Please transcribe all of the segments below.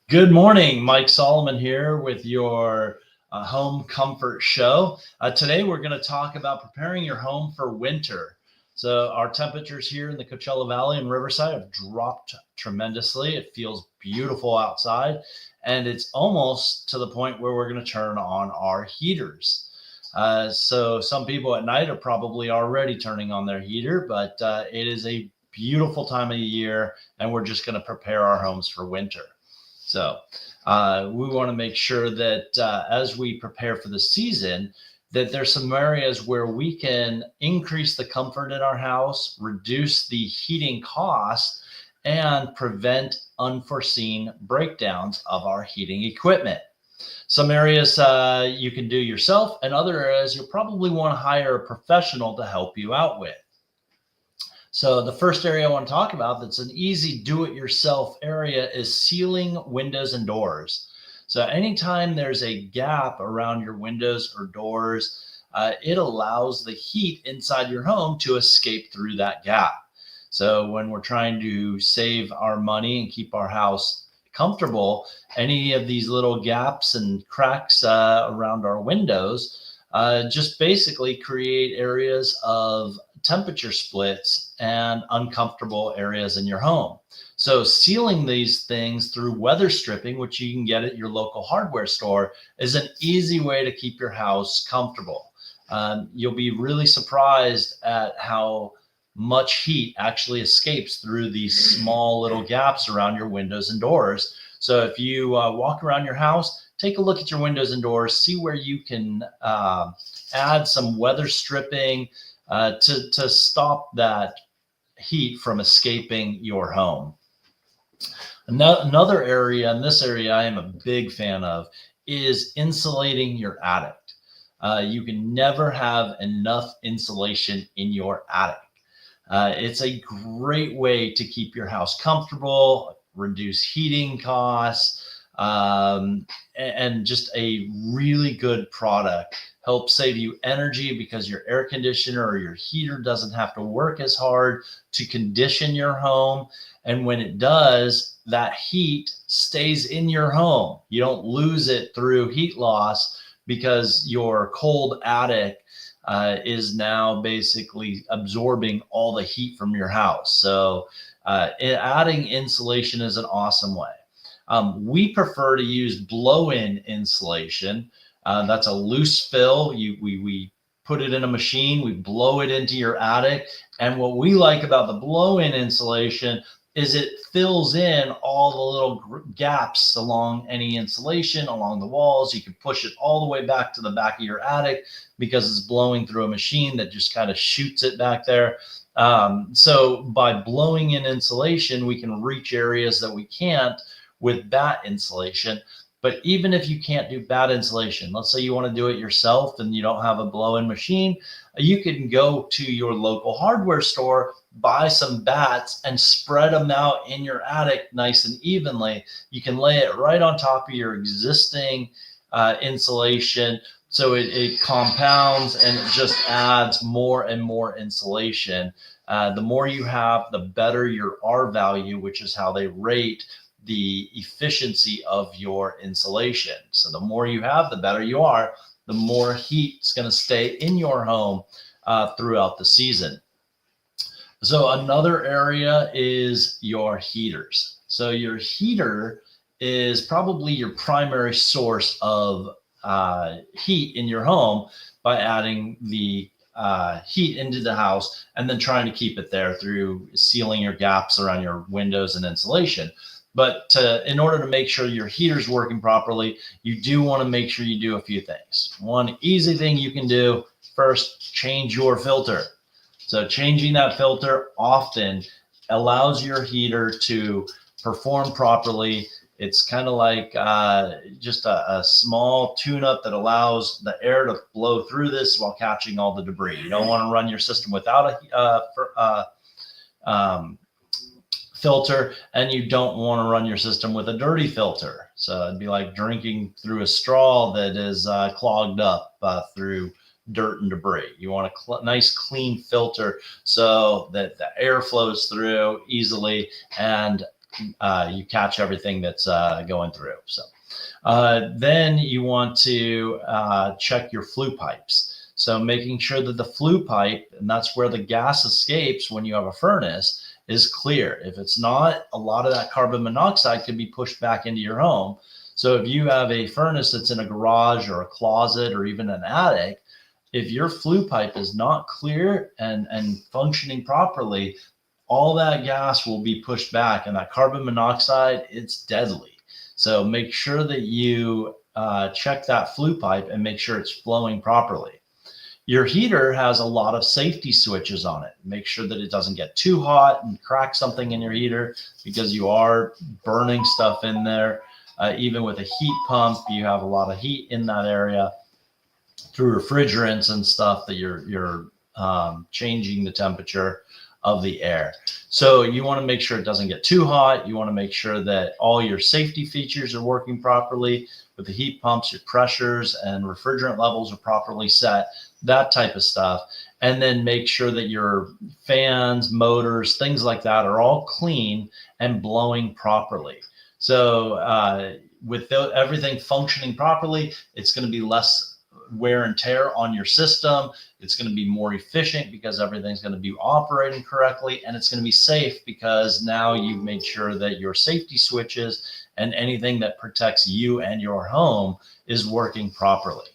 Good morning, Mike Solomon here with your home comfort show. Today we're going to talk about preparing your home for winter. So our temperatures here in the Coachella Valley and Riverside have dropped tremendously. It feels beautiful outside, and it's almost to the point where we're going to turn on our heaters. So some people at night are probably already turning on their heater, but it is a beautiful time of the year, and we're just going to prepare our homes for winter. So we want to make sure that as we prepare for the season, that there's some areas where we can increase the comfort in our house, reduce the heating costs, and prevent unforeseen breakdowns of our heating equipment. Some areas you can do yourself, and other areas you'll probably want to hire a professional to help you out with. So the first area I want to talk about that's an easy do-it-yourself area is sealing windows and doors. So anytime there's a gap around your windows or doors, it allows the heat inside your home to escape through that gap. So when we're trying to save our money and keep our house comfortable, any of these little gaps and cracks around our windows just basically create areas of temperature splits and uncomfortable areas in your home. So sealing these things through weather stripping, which you can get at your local hardware store, is an easy way to keep your house comfortable. You'll be really surprised at how much heat actually escapes through these small little gaps around your windows and doors. So if you walk around your house, take a look at your windows and doors, see where you can add some weather stripping to stop that heat from escaping your home. Another area, and this area I am a big fan of, is insulating your attic. You can never have enough insulation in your attic. It's a great way to keep your house comfortable, reduce heating costs, and just a really good product. Helps save you energy because your air conditioner or your heater doesn't have to work as hard to condition your home. And when it does, that heat stays in your home. You don't lose it through heat loss because your cold attic is now basically absorbing all the heat from your house. So adding insulation is an awesome way. We prefer to use blow-in insulation. That's a loose fill. We put it in a machine, we blow it into your attic. And what we like about the blow-in insulation is it fills in all the little gaps along any insulation, along the walls. You can push it all the way back to the back of your attic because it's blowing through a machine that just kind of shoots it back there. So by blowing in insulation, we can reach areas that we can't with batt insulation. But even if you can't do batt insulation, let's say you want to do it yourself and you don't have a blow-in machine, you can go to your local hardware store, buy some bats and spread them out in your attic nice and evenly. You can lay it right on top of your existing insulation. So it compounds and it just adds more and more insulation. The more you have, the better your R value, which is how they rate the efficiency of your insulation. So the more you have, the better you are, the more heat is going to stay in your home throughout the season. So another area is your heaters. So your heater is probably your primary source of heat in your home by adding the heat into the house and then trying to keep it there through sealing your gaps around your windows and insulation. But in order to make sure your heater's working properly, you do want to make sure you do a few things. One easy thing you can do, first, change your filter. So changing that filter often allows your heater to perform properly. It's kind of like just a small tune-up that allows the air to blow through this while catching all the debris. You don't want to run your system without a filter, and you don't want to run your system with a dirty filter. So it'd be like drinking through a straw that is clogged up through dirt and debris. You want a nice clean filter so that the air flows through easily and you catch everything that's going through. So then you want to check your flue pipes. So making sure that the flue pipe, and that's where the gas escapes when you have a furnace, is clear. If it's not, a lot of that carbon monoxide can be pushed back into your home. So if you have a furnace that's in a garage or a closet or even an attic, if your flue pipe is not clear and functioning properly, all that gas will be pushed back, and that carbon monoxide, it's deadly. So make sure that you check that flue pipe and make sure it's flowing properly. Your heater has a lot of safety switches on it. Make sure that it doesn't get too hot and crack something in your heater, because you are burning stuff in there. Even with a heat pump, you have a lot of heat in that area through refrigerants and stuff that you're changing the temperature of the air. So you want to make sure it doesn't get too hot. You want to make sure that all your safety features are working properly with the heat pumps, your pressures and refrigerant levels are properly set, that type of stuff. And then make sure that your fans, motors, things like that are all clean and blowing properly. So with everything functioning properly, it's going to be less wear and tear on your system. It's going to be more efficient because everything's going to be operating correctly, and it's going to be safe because now you've made sure that your safety switches and anything that protects you and your home is working properly.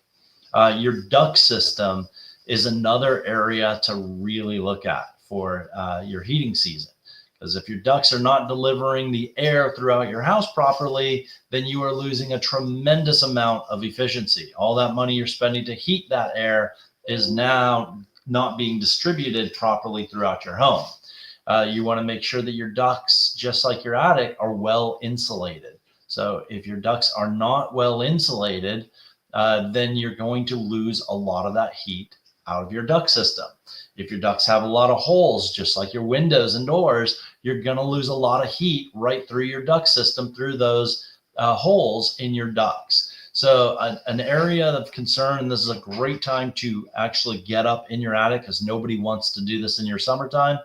Your duct system is another area to really look at for your heating season. Because if your ducts are not delivering the air throughout your house properly, then you are losing a tremendous amount of efficiency. All that money you're spending to heat that air is now not being distributed properly throughout your home. You want to make sure that your ducts, just like your attic, are well insulated. So if your ducts are not well insulated, then you're going to lose a lot of that heat out of your duct system. If your ducts have a lot of holes, just like your windows and doors, you're going to lose a lot of heat right through your duct system through those holes in your ducts. So an area of concern, and this is a great time to actually get up in your attic, because nobody wants to do this in your summertime,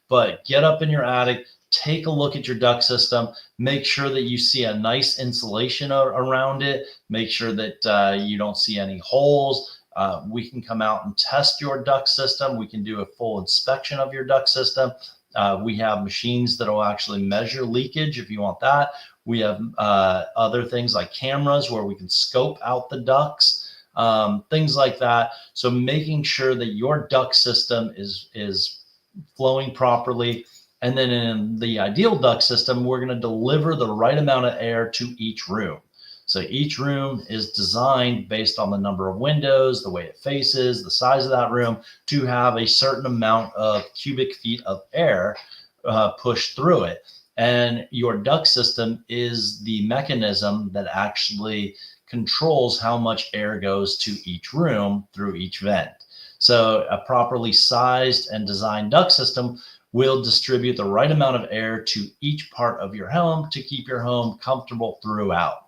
but get up in your attic, take a look at your duct system, make sure that you see a nice insulation around it, make sure that you don't see any holes. We can come out and test your duct system. We can do a full inspection of your duct system. We have machines that will actually measure leakage if you want that. We have other things like cameras where we can scope out the ducts, things like that. So making sure that your duct system is flowing properly. And then in the ideal duct system, we're going to deliver the right amount of air to each room. So each room is designed based on the number of windows, the way it faces, the size of that room, to have a certain amount of cubic feet of air pushed through it. And your duct system is the mechanism that actually controls how much air goes to each room through each vent. So a properly sized and designed duct system will distribute the right amount of air to each part of your home to keep your home comfortable throughout.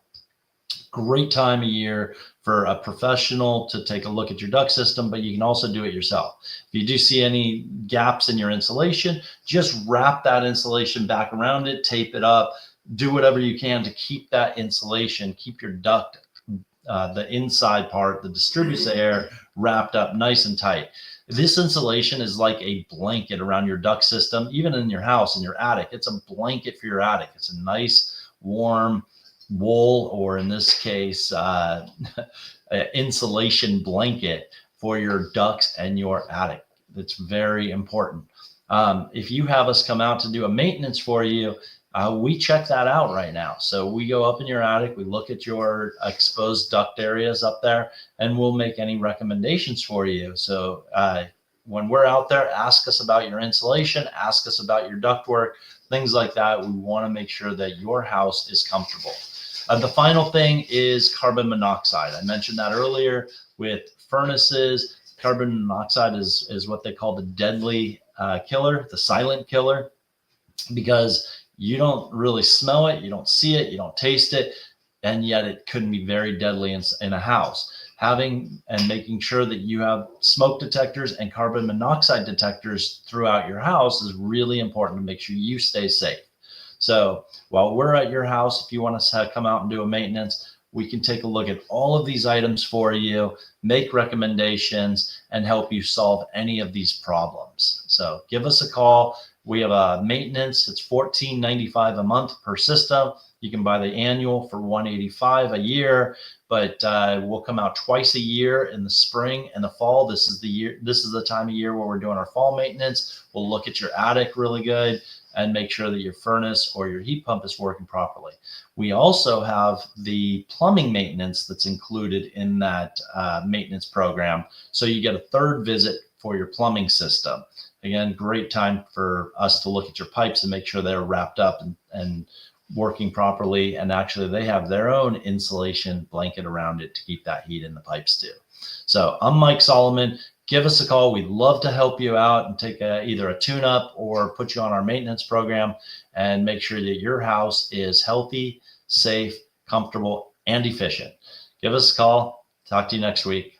Great time of year for a professional to take a look at your duct system, but you can also do it yourself. If you do see any gaps in your insulation, just wrap that insulation back around it, tape it up, do whatever you can to keep that insulation, keep your duct, the inside part that distributes the air, wrapped up nice and tight. This insulation is like a blanket around your duct system, even in your house, in your attic. It's a blanket for your attic. It's a nice, warm wool, or in this case, insulation blanket for your ducts and your attic. That's very important. If you have us come out to do a maintenance for you, we check that out right now. So we go up in your attic, we look at your exposed duct areas up there, and we'll make any recommendations for you. So when we're out there, ask us about your insulation, ask us about your ductwork, things like that. We want to make sure that your house is comfortable. The final thing is carbon monoxide. I mentioned that earlier with furnaces. Carbon monoxide is what they call the deadly killer, the silent killer, because you don't really smell it, you don't see it, you don't taste it, and yet it can be very deadly in a house. Having and making sure that you have smoke detectors and carbon monoxide detectors throughout your house is really important to make sure you stay safe. So while we're at your house, if you want us to come out and do a maintenance, we can take a look at all of these items for you, make recommendations, and help you solve any of these problems. So give us a call. We have a maintenance. It's $14.95 a month per system. You can buy the annual for $185 a year, but we'll come out twice a year in the spring and the fall. This is the time of year where we're doing our fall maintenance. We'll look at your attic really good and make sure that your furnace or your heat pump is working properly. We also have the plumbing maintenance that's included in that maintenance program. So you get a third visit for your plumbing system. Again, great time for us to look at your pipes and make sure they're wrapped up and working properly. And actually they have their own insulation blanket around it to keep that heat in the pipes too. So I'm Mike Solomon. Give us a call. We'd love to help you out and take either a tune-up or put you on our maintenance program and make sure that your house is healthy, safe, comfortable, and efficient. Give us a call. Talk to you next week.